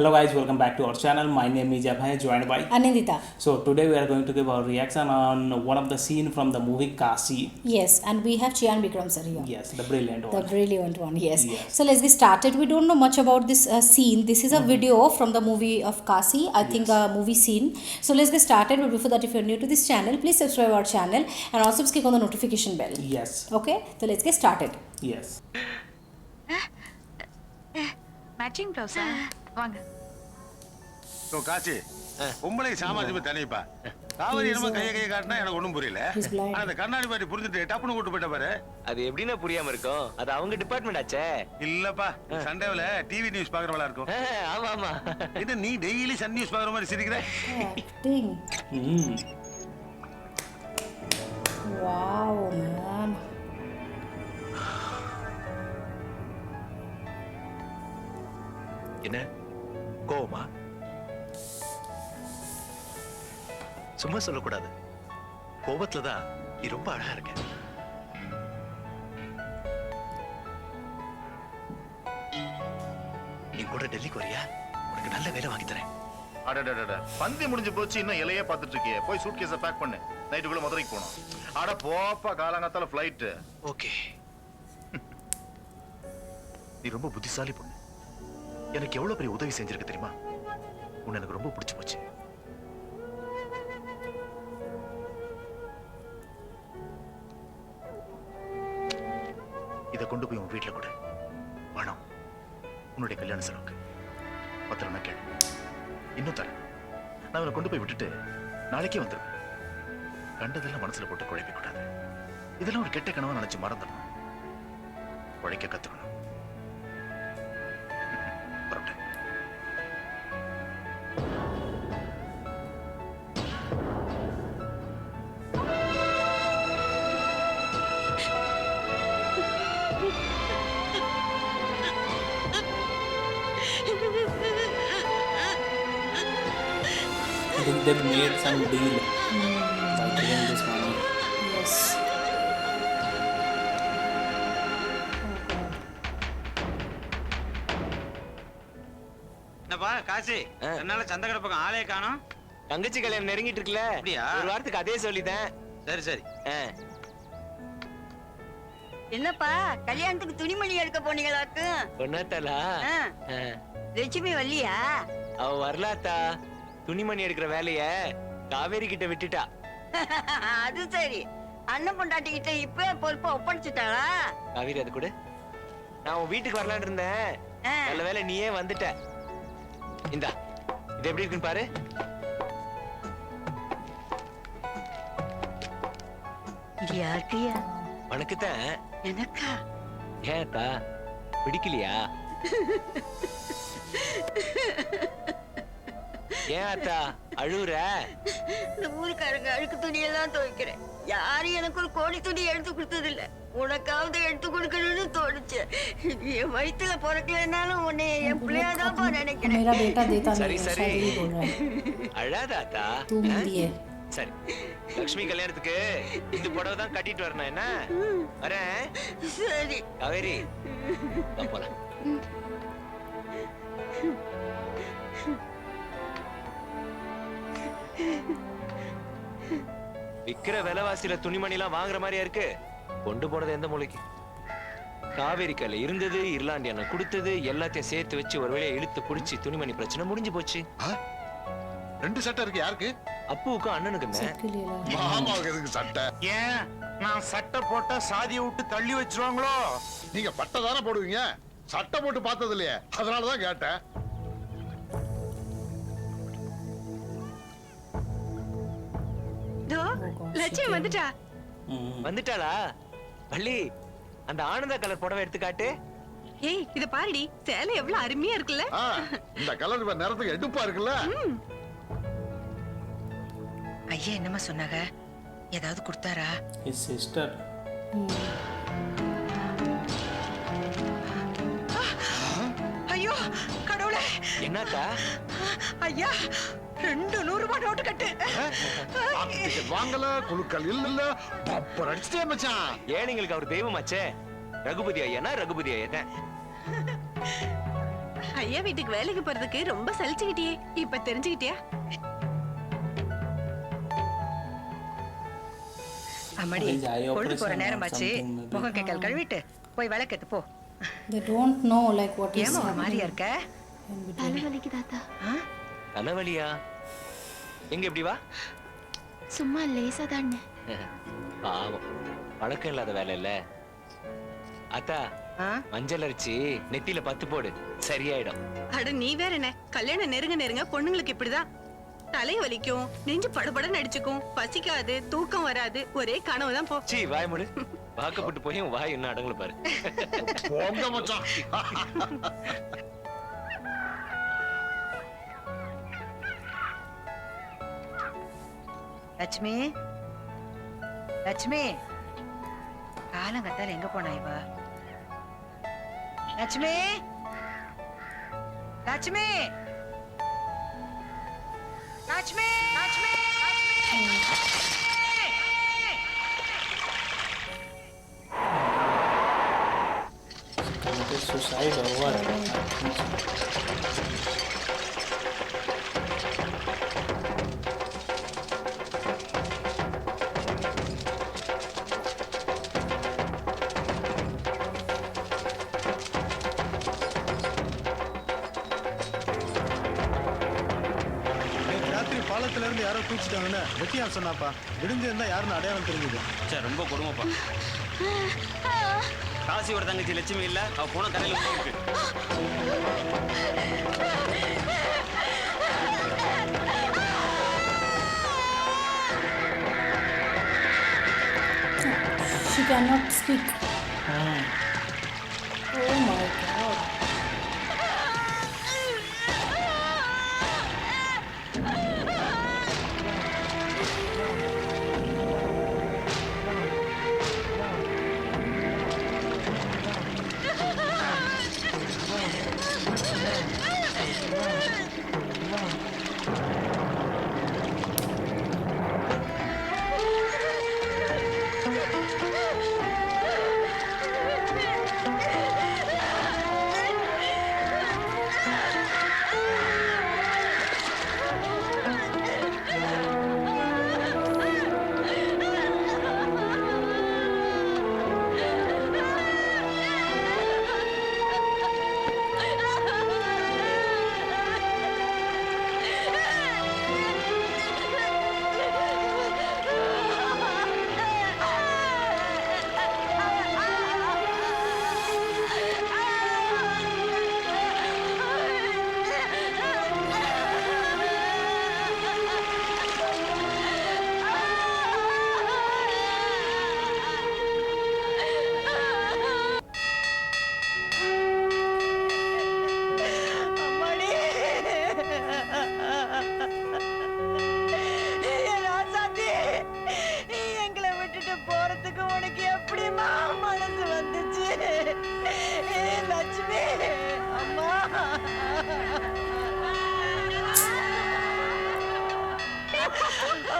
Hello guys, welcome back to our channel. My name is Abhay, joined by Anindita. So today we are going to give our reaction on one of the scene from the movie Kasi. Yes, and we have Chian Bikram sir here. Yes, the brilliant The one. brilliant one, yes. Yes. So let's get started. We don't know much about this scene. This is a video from the movie of Kasi, I think a movie scene. So let's get started. But before that, if you're new to this channel, please subscribe our channel and also click on the notification bell. Yes. Okay, so let's get started. Yes. மேட்சிங் ப்ளவுஸா வாங்க காசி பொம்பளை சாமாஜியம் தனிப்பா காவரி என்னமோ கையை காட்டினா எனக்கு ஒண்ணும் புரியல. He's blind. ஆனா அந்த கண்ணாடி பாட்டி புரிஞ்சுட்டு டப்புன்னு கூட்டு போயிட்ட பாரு. அது எப்படின்னா புரியாம இருக்கும். அது அவங்க டிபார்ட்மெண்ட் ஆச்சே. இல்லப்பா சண்டேல டிவி நியூஸ் பாக்குறவளா இருக்கும். ஆமா ஆமா. இது நீ டெய்லி சன் நியூஸ் பாக்குற மாதிரி சிரிக்கிற. Acting. Wow, man. என்ன கோவமா? சும்மா சொல்லக்கூடாது. கோபத்துல தான் நீ ரொம்ப அழகா இருக்க. நீ கூட டெல்லிக்கு வரியா? உனக்கு நல்ல வேலை வாங்கி தரேன். அடடடட பந்தி முடிஞ்சு போச்சு, இன்னும் இலையே பார்த்துட்டு இருக்கியே. போய் சூட்கேஸை பேக் பண்ணு, நைட்டுக்குள்ள மதுரைக்கு போகணும். அட போப்பா, காலங்காத்தால ஃப்ளைட். ஓகே. நீ ரொம்ப புத்திசாலி பொண்ணு. எனக்கு எவ்வளவு பெரிய உதவி செஞ்சிருக்க தெரியுமா? உன்னை எனக்கு ரொம்ப பிடிச்சு போச்சு. இதை கொண்டு போய் உன் வீட்டுல கொடு. பணம் உன்னுடைய கல்யாண செலவுக்கு. பத்திரமா கேளு. இன்னும் தரேன். நான் அவனை கொண்டு போய் விட்டுட்டு நாளைக்கே வந்துடுவேன். கண்டதெல்லாம் மனசுல போட்டு குழப்பிக்க கூடாது. இதெல்லாம் ஒரு கெட்ட கனவா நினைச்சு மறந்துடணும். உழைக்க கத்துக்கணும். புறப்பட்டேன். I think they made some deal by giving this money. Yes. என்னப்பா காசி, என்னால சந்தகட பக்கம் ஆளே காணோம். தங்கச்சி கல்யாணம் நெருங்கிட்டு இருக்குல்ல? அப்படியா? ஒரு வாரத்துக்கு அதே சொல்லிட்டேன். சரி சரி. என்னப்பா கல்யாணத்துக்கு துணிமணி எடுக்க போனீங்களாக்கு? பொண்ணாத்தாளா? லட்சுமி வள்ளியா? அவ வரலாத்தா. துணிமணி எடுக்கிற வேலைய காவேரி கிட்ட விட்டுட்டா. அது சரி. அண்ணன் பொண்டாட்டி கிட்ட இப்ப பொறுப்பை ஒப்படைச்சிட்டாளா? காவேரி அது கூட நான் உன் வீட்டுக்கு வரலான்னு இருந்தேன். நல்ல வேலை நீயே வந்துட்ட. இந்தா, இது எப்படி இருக்குன்னு பாரு. இது யாருக்குயா? உனக்குத்தான். எனக்கா? ஏன் அத்தா பிடிக்கலையா? ஏன் அத்தா அழுவுற? இந்த ஊருக்காரங்க அழுக்கு துணியெல்லாம் துவைக்கிறேன். யாரும் எனக்கு ஒரு கோடி துணி எடுத்து கொடுத்தது இல்ல. உனக்காவது எடுத்து கொடுக்கணும்னு தோணுச்சு. என் வயிற்றுல பிறக்கலனாலும் உன்னை என் பிள்ளையாதான்ப்பா நினைக்கிறேன். मेरा बेटा देता சரி नहीं है, சரி. शायद यही बोल रहा है. அழாத அத்தா. तू मेरी है. சரி, லக்ஷ்மி கல்யாணத்துக்கு இந்த புடவை தான் கட்டிட்டு வரணும். என்ன வரேன். சரி காவேரி வா போலாம். விக்கிற விலைவாசியில துணிமணி எல்லாம் வாங்குற மாதிரியா இருக்கு. கொண்டு போனது எந்த மூலைக்கு? காவேரி கையில இருந்தது, இர்லாந்து எண்ணெய் கொடுத்தது, எல்லாத்தையும் சேர்த்து வச்சு ஒரு வேலையை இழுத்து புடிச்சு துணிமணி பிரச்சனை முடிஞ்சு போச்சு. ரெண்டு சட்டை இருக்கு. யாருக்கு? அப்புவுக்கும் அண்ணனுக்கு सबके लिए ला. மாமாவுக்கு எதுக்கு சட்டை? ஏன் நான் சட்டை போட்டா சாதியை விட்டு தள்ளி வச்சிருவாங்களோ? நீங்க பட்டை தானே போடுவீங்க. சட்டை போட்டு பார்த்தது இல்லையே, அதனாலதான் கேட்டேன். லட்சுமி வந்துட்டா. வந்துட்டாளா? வள்ளி, அந்த ஆனந்தா கலர் புடவை எடுத்து காட்டு. ஏய் இத பாருடி, சேலை எவ்வளவு அருமையா இருக்குல்ல? இந்த கலர் நேரத்துக்கு எடுப்பா இருக்குல்ல. ஐயா என்னமா சொன்னாங்க? ஏதாவது கொடுத்தாரா? His sister. ஐயோ கடவுளே! என்னக்கா? ஐயா 200 ரூபாய் நோட்டு கட்டு. வாங்கல, குழுக்கள் இல்ல, பப்பர் அடிச்சுட்டே மச்சான். ஏழைங்களுக்கு அவர் தெய்வமாச்சே. ரகுபதி ஐயனா ரகுபதி ஐயன். ஐயா வீட்டுக்கு வேலைக்கு போறதுக்கு ரொம்ப சலிச்சுக்கிட்டியே, இப்ப தெரிஞ்சுக்கிட்டியா? அம்மாடி பொழுது போற நேரமாச்சு, முகம் கைக்கால் கழுவிட்டு போய் விளக்கெத்து போ. They don't know like what is ஏமா ஒரு மாதிரியா இருக்க? தலைவலிக்கு தாத்தா. தலைவலியா? எங்க இப்படி வா. சும்மா லேசா தானே. பாவம், பழக்கம் இல்லாத வேலை இல்ல. அத்தா, மஞ்சள் அரைச்சி நெத்தியில 10 போடு, சரியாயிடும். அட நீ வேற என்ன, கல்யாணம் நெருங்க நெருங்க பொண்ணுங்களுக்கு இப்படிதான். தலை வலிக்கும், நெஞ்சு படபடன்னு அடிச்சுக்கும், பசிக்காது, தூக்கம் வராது, ஒரே கனவு தான் போ. சீ வாய் மூடு. வாக்கப்பட்டு போய் உன் வாய் என்ன அடங்கல பாரு. போங்க மச்சான். லட்சுமி, லட்சுமி, காலங்கத்தால எங்க போனா இவ? Lakshmi, Lakshmi, Lakshmi, Lakshmi, Committed suicide or what? ராத்திரி பாலத்துல இருந்து யாரோ குதிச்சிட்டாங்கன்னு வெட்டியான் சொன்னாப்பா. விடுஞ்சிருந்தா யாருன்னு அடையாளம் தெரிஞ்சுது. சே, ரொம்ப கொடுமைப்பா. காசியோட தங்கச்சி லட்சுமி இல்ல, அவ போன கரையில போயிருக்கு. She cannot speak. Oh my God.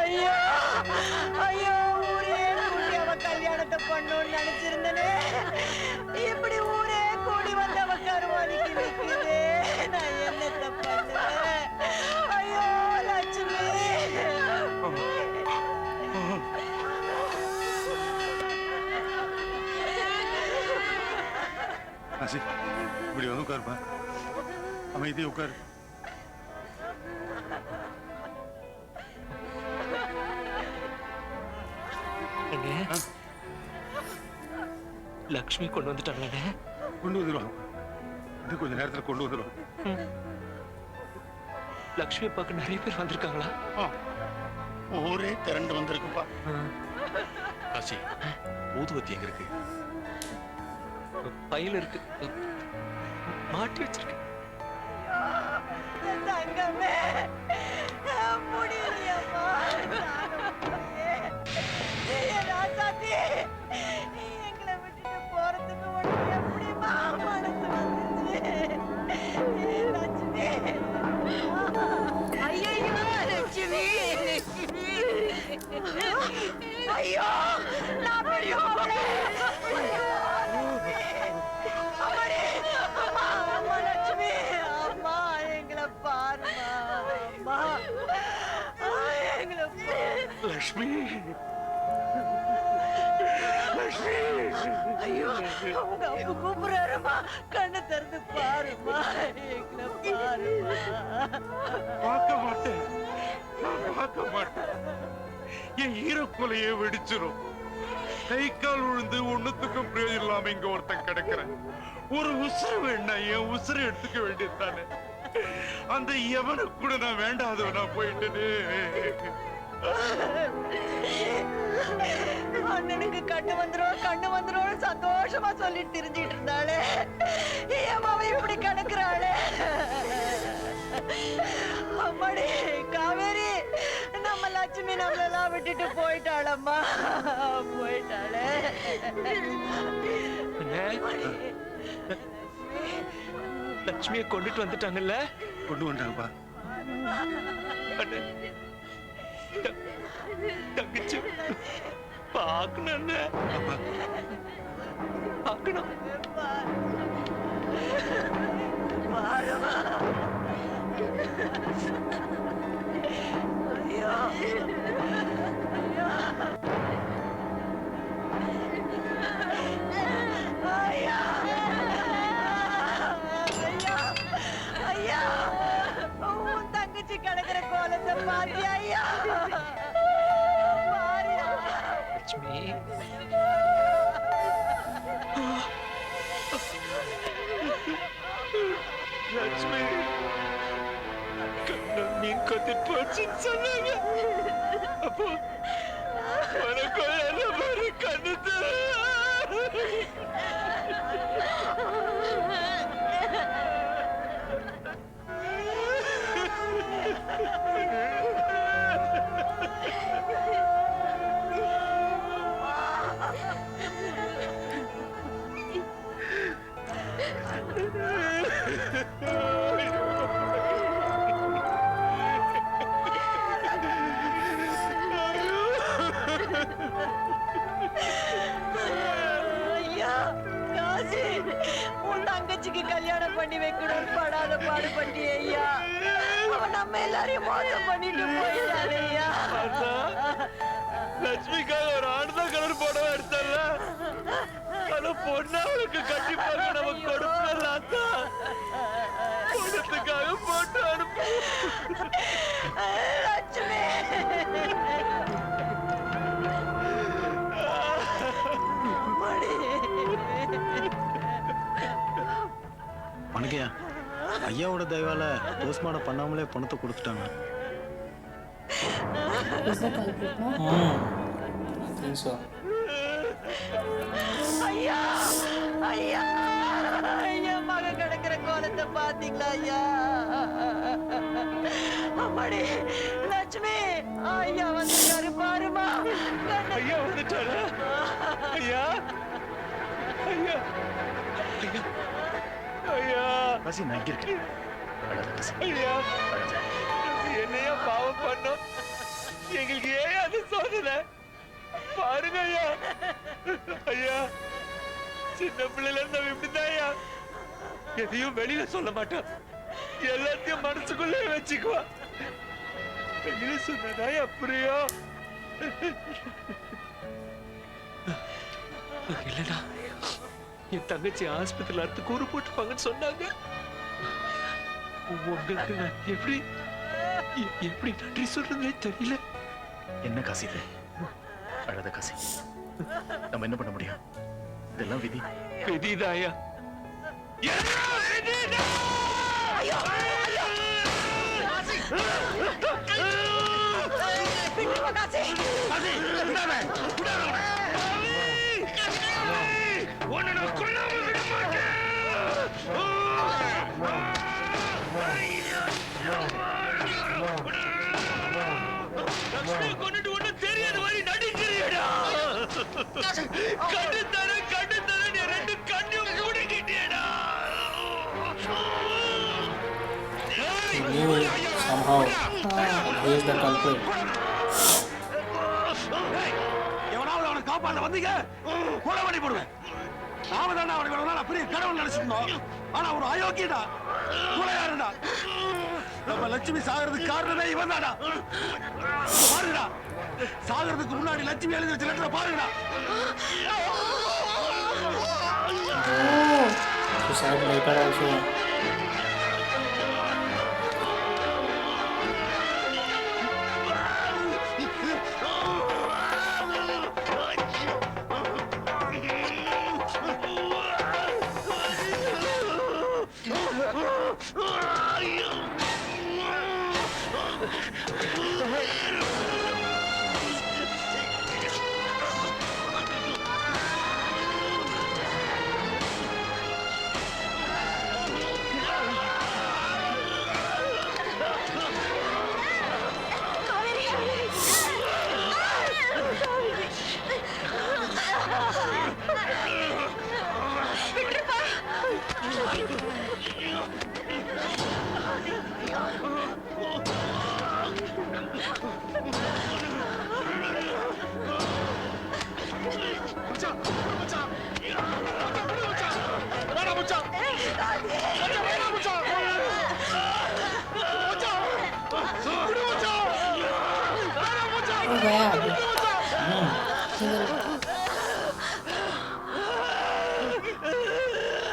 ஐயோ ஐயோ ஊரே கூடி அவ கல்யாணத்தை பண்ணணும்னு நினைச்சிருந்தனே. இப்படி ஊரே கூடி வந்தவ கருவாலிக்கு நிக்குது. நான் என்னத்த பண்ணுவேன்? ஐயோ லட்சுமி. காசி, இப்படி வந்து உட்காருப்பா. அமைதியா உட்காரு. லக்ஷ்மி கொண்டு வந்துட்டாங்களே. கொண்டு வந்துடுவாங்க, இது கொஞ்ச நேரத்துல கொண்டு வந்துடுவாங்க. லக்ஷ்மி பார்க்க நிறைய பேர் வந்திருக்காங்களா? ஊரே திரண்டு வந்திருக்குப்பா. காசி, ஊதுவத்தி எங்க இருக்கு? பையில இருக்கு, மாட்டி வச்சிருக்கு. தங்கமே முடியலையம்மா. ராசாத்தி, எங்களை விட்டுட்டு போறதுக்கு உனக்கு எப்படிமா மனசு வந்துச்சு? லட்சுமி, ஐயோ லட்சுமி, ஐயோ நான் பெரிய அம்மா லட்சுமி. லட்சுமி ஐயோ உங்க அப்பா கூப்பிடுறாருமா, கண்ணை திறந்து பாருமா, எங்களை பாருமா. பார்க்க மாட்டேன், நான் பார்க்க மாட்டேன். என் ஈரக்குலையே வெடிச்சிரும். கை கால் விழுந்து ஒண்ணுத்துக்கும் பிரயோஜனம் இல்லாம இங்க ஒருத்தன் கிடக்குறேன். ஒரு உசுறு வேணா என் உசுரை எடுத்துக்க வேண்டியதுதானே. அந்த எவனுக்கு கூட நான் வேண்டாதவனா போயிட்டேனே. அண்ணனுக்கு கண்ணு வந்துரும் சந்தோஷமா சொல்லிட்டு திரிஞ்சிட்டு இருந்தாளே, என் மாவ இப்படி கிடக்குறாளே. அம்மாடி காவேரி, நம்ம லட்சுமி நம்மளெல்லாம் விட்டுட்டு போயிட்டாளம்மா, போயிட்டாளே. லட்சுமியை கொண்டுட்டு வந்துட்டாங்கல்ல? கொண்டு வந்துட்டாங்கப்பா. தங்கச்சி பார்க்கணும், பார்க்கணும். ஐயோ ஐயா, உன் தங்கச்சி கிடக்குற கோலத்தை பாத்தியா ஐயா? லட்சுமி லட்சுமி கண்ணு மீன் கொத்திட்டு போச்சுன்னு சொன்னாங்க. அப்போ உனக்கு என்ன மாதிரி கண்ணு ஐயா காசி, உன் தங்கச்சிக்கு கல்யாணம் பண்ணி வைக்கணும் படாத பாடுபட்டி ஐயா. அவன் நம்ம எல்லாரையும் மோசம் பண்ணிட்டு போயிட்டாரு ஐயா. லட்சுமிக்காக ஒரு ஆடுதா கலர் புடவை எடுத்தல, ஆனா பொண்ணா அவளுக்கு கட்டி பார்க்க நமக்கு கொடுக்கலாம். பொண்ணத்துக்காக போட்டு அனுப்பு. லட்சுமி வணக்கம்யா. ஐயாவோட தயவால போஸ்ட்மார்ட்டம் பண்ணாமலே பணத்தை கொடுத்துட்டாங்க. Is the culprit, no? I think so. ஐயா ஐயா, ஐயா மக கிடக்குற கோலத்தை பாத்தீங்களா ஐயா? அம்மாடி லட்சுமி, ஐயா வந்துட்டாரு பாருமா. ஐயா வந்துட்டாரு. ஐயா ஐயா ஐயா ஐயா காசி, நான் இங்க இருக்கேன். அழாத காசி, ஐயா, அழாத. என்னையா பாவம் பண்ணோம்? எங்களுக்கு ஏன் அது சோதனை? பாருங்க ஐயா. ஐயா, சின்ன பிள்ளைல இருந்து இப்படிதான் ஐயா, எதையும் வெளியில சொல்ல மாட்டான், எல்லாத்தையும் மனசுக்குள்ளே வச்சுக்குவா. வெளியில சொன்னதா அப்படியோ இல்லடா, என் தங்கச்சி ஆஸ்பத்திரியில அடுத்து கூறு போட்டுப்பாங்கன்னு சொன்னாங்க. உங்களுக்கு நான் எப்படி எப்படி நன்றி சொல்றதே தெரியல. என்ன காசி இது? அழாத காசி, நம்ம என்ன பண்ண முடியும்? இதெல்லாம் விதி. விதிதாயா? கொண்டுட்டு ஒண்ணு தெரியாத மாதிரி நடிக்கிறியடா. கண்ணு தர நீ ரெண்டு கண்ணையும் மூடிக்கிட்டியடா. Somehow he is the culprit. எவனாவது அவனை காப்பாற்ற வந்தீங்க, கொலை பண்ணி போடுவேன். நாம தானே அவனை பெரிய கடவுள் நினைச்சிருந்தோம். ஆனா ஒரு அயோக்கியடா, கொலையாருடா. நம்ம லட்சுமி சாகிறதுக்கு காரணமே இவன் தானா? பாருடா, சாகிறதுக்கு முன்னாடி லட்சுமி எழுதி வச்ச லெட்டரை பாருடா. Suicide later also. वो गया अभी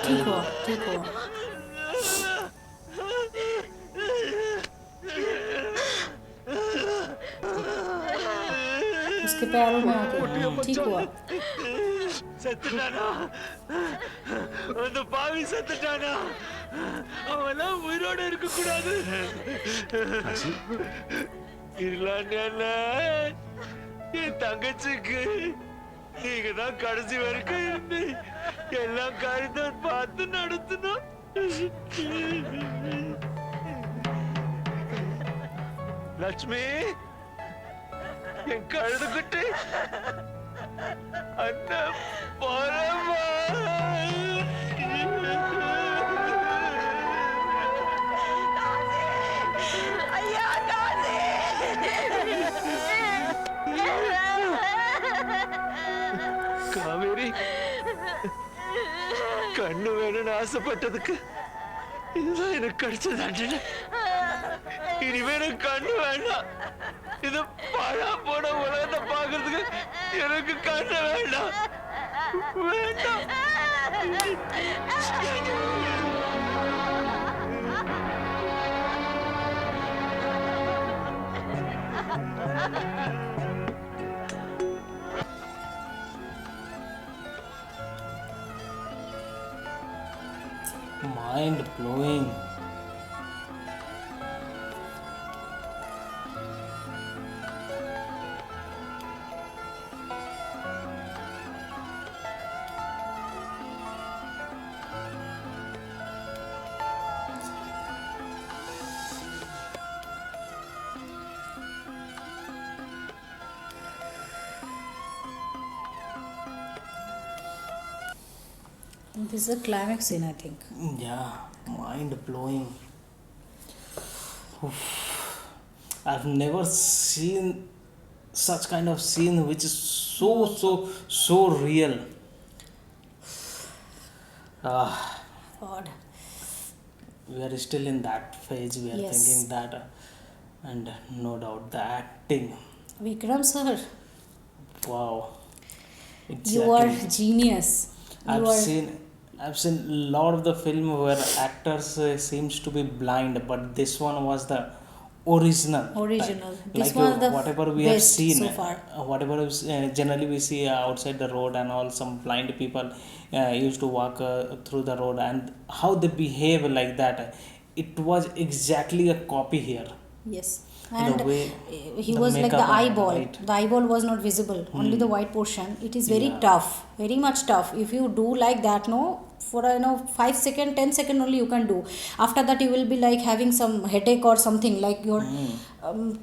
ठीक हुआ ठीक हुआ उसके पैरों में आके ठीक हुआ செத்துட்டானா? அந்த பாவி செத்துட்டானா? அவெல்லாம் உயிரோட இருக்க கூடாது. இர்லாண்டியால என் தங்கச்சிக்கு நீங்க தான் கடைசி வரைக்கும் இருந்து எல்லா காரியத்தையும் பார்த்து நடத்தணும். லட்சுமி, என் கழுதுகுட்டி அண்ணன் போறமா. ஐயா காசி காவேரி, கண்ணு வேணும்னு ஆசைப்பட்டதுக்கு இதுதான் எனக்கு கிடைச்ச தண்டனை. இனிமே எனக்கு கண்ணு வேண்டாம். இது பழா போன உலகத்தை பாக்குறதுக்கு எனக்கு கண்ணு வேண்டாம். வேண்டாம். Mind blowing. This is a climax scene, I think. Yeah, mind blowing. I've never seen such kind of scene which is so real. God. We are still in that phase. We are Yes. thinking that, and no doubt the acting. Vikram sir, Wow. you are genius. I've seen a lot of the film where actors seems to be blind, but this one was the original. This was the whatever we have best seen, so far. whatever generally we see outside the road and all, some blind people used to walk through the road, and how they behave like that. It was exactly a copy here. Yes. The And way he the was like the makeup and eyeball. right. The eyeball was not visible, only the white portion. It is very Yeah. tough, very much tough. If you do like that, no, for 5 second, 10 second only you can do. After that you will be like having some headache or something, like your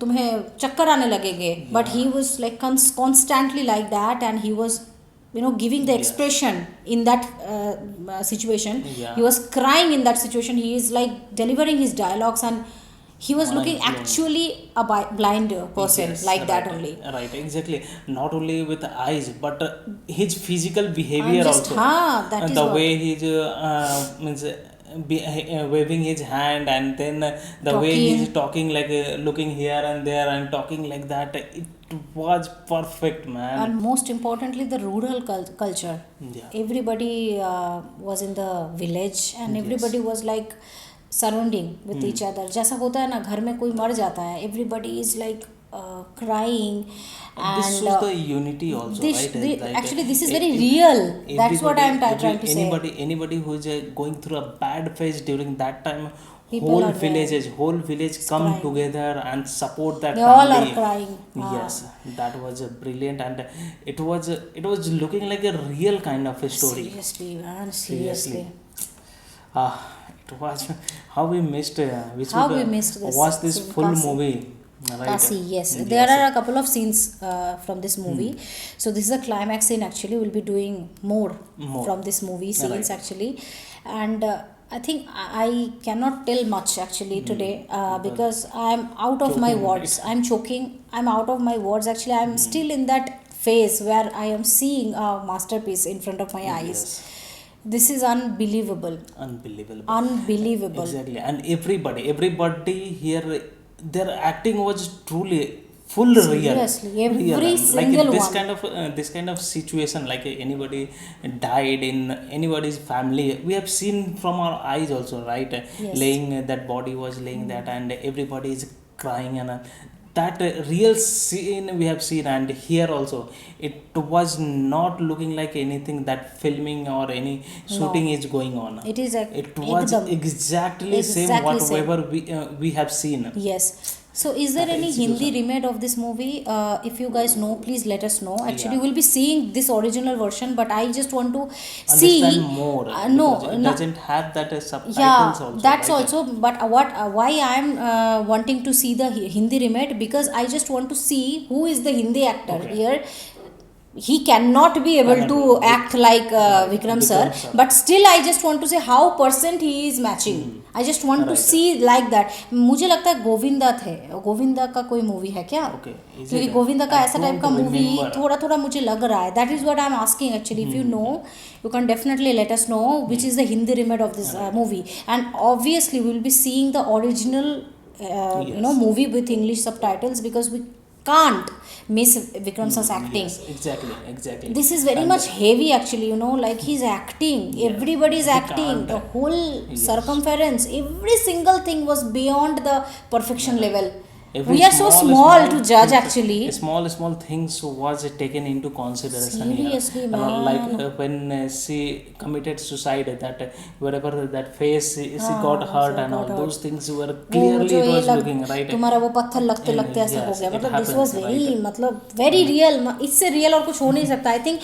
तुम्हें चक्कर आने लगेंगे. But he was like constantly like that, and he was giving the expression in that situation. Yeah. He was crying in that situation. He is like delivering his dialogues, and he was looking actually a blind person, Yes, like that right, only. Right, exactly. Not only with the eyes, but his physical behavior just, also. that is the what. way he means waving his hand, and then the way he's talking, like looking here and there and talking like that, it was perfect, man. And most importantly, the rural culture. Yeah. Everybody was in the village, and everybody was like surrounding with each other. जैसा होता है ना, घर में कोई मर जाता है, everybody is like crying. This And shows the unity also, right? actually, this is very real. That's what I am trying to say. Anybody who is going through a bad phase during that time, People whole are there. whole village come crying. together and support that They family. all are crying. Yes, that was brilliant, and it was looking like a real kind of a story. Seriously, man. Seriously. It was how we missed. We How should we missed this watch this scene, full Kasi. movie. Right? Kasi, yes. There are a couple of scenes from this movie. So this is a climax scene. Actually, we'll be doing more. From this movie scenes, actually, and I think I cannot tell much actually today because I'm out of my words. I'm choking. I'm out of my words. Actually, I'm still in that phase where I am seeing a masterpiece in front of my eyes. This is unbelievable. Unbelievable. Exactly, and everybody here, their acting was truly full Seriously, real. every Like single this kind of situation, like anybody died in anybody's family, we have seen from our eyes also, right? Yes. Laying that body was laying that, and everybody is crying, and that real scene we have seen. And here also, it was not looking like anything that filming or any shooting is going on. It is It was exactly same whatever we have seen. Yes. So is there any Hindi remake of this movie? If you guys know, please let us know. Actually, we'll be seeing this original version, but I just want to Understand more. No, it doesn't have that subtitles yeah, also. that's right? also. But why I'm wanting to see the Hindi remake, because I just want to see who is the Hindi actor here. He cannot be able to act like Vikram sir, but still I just want to say how % he is matching. I just want to see like that. मुझे लगता है गोविंदा का कोई movie है क्या? क्योंकि गोविंदा का ऐसा टाइप का मूवी थोड़ा मुझे लग रहा है. That is what I am asking actually. If you know, you can definitely let us know which is the Hindi remake of this movie. And obviously we will be seeing the original movie with English subtitles, because we can't miss Vikram sir's acting. Yes, exactly. This is very much heavy actually, like he's acting. Everybody is acting. The whole circumference, every single thing was beyond the perfection level. We are so small to judge actually. Small things was taken into consideration. Seriously, man. Like when she committed suicide, that wherever that face she got hurt and all those things were clearly it was looking right. तुम्हारा वो पत्थर लगते ऐसा हो गया. मतलब this was very real. इससे real और कुछ हो नहीं सकता. I think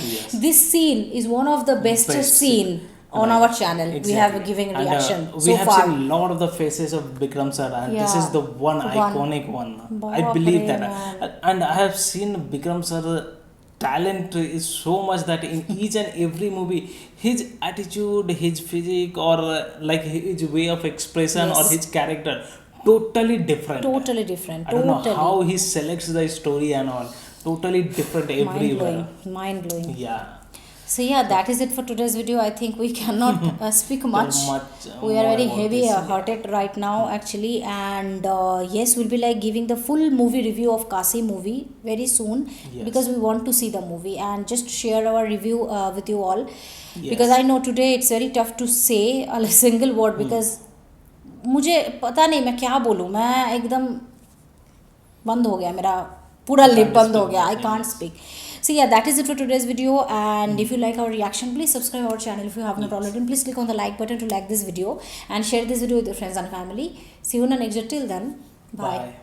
this scene is one of the best scene on our channel. Exactly. We have given reaction and, so we have far. seen a lot of the faces of Vikram sir, and this is the iconic one. I believe that. And I have seen Vikram sir talent is so much that in each and every movie, his attitude, his physique, or like his way of expression or his character, totally different. I don't know how he selects the story and all. Totally different everywhere. Mind blowing. Yeah. So yeah, that is it for today's video. I think we cannot speak much. We are very heavy hearted right now actually, and yes, we'll be like giving the full movie review of Kasi movie very soon, because we want to see the movie and just share our review with you all, because I know today it's very tough to say a single word, because मुझे पता नहीं मैं क्या बोलूँ. मैं एकदम बंद हो गया, मेरा पूरा लिप बंद हो गया. I can't speak. So yeah, that is it for today's video, and if you like our reaction, please subscribe our channel if you have not already, and please click on the like button to like this video and share this video with your friends and family. See you in the next video. Till then, bye.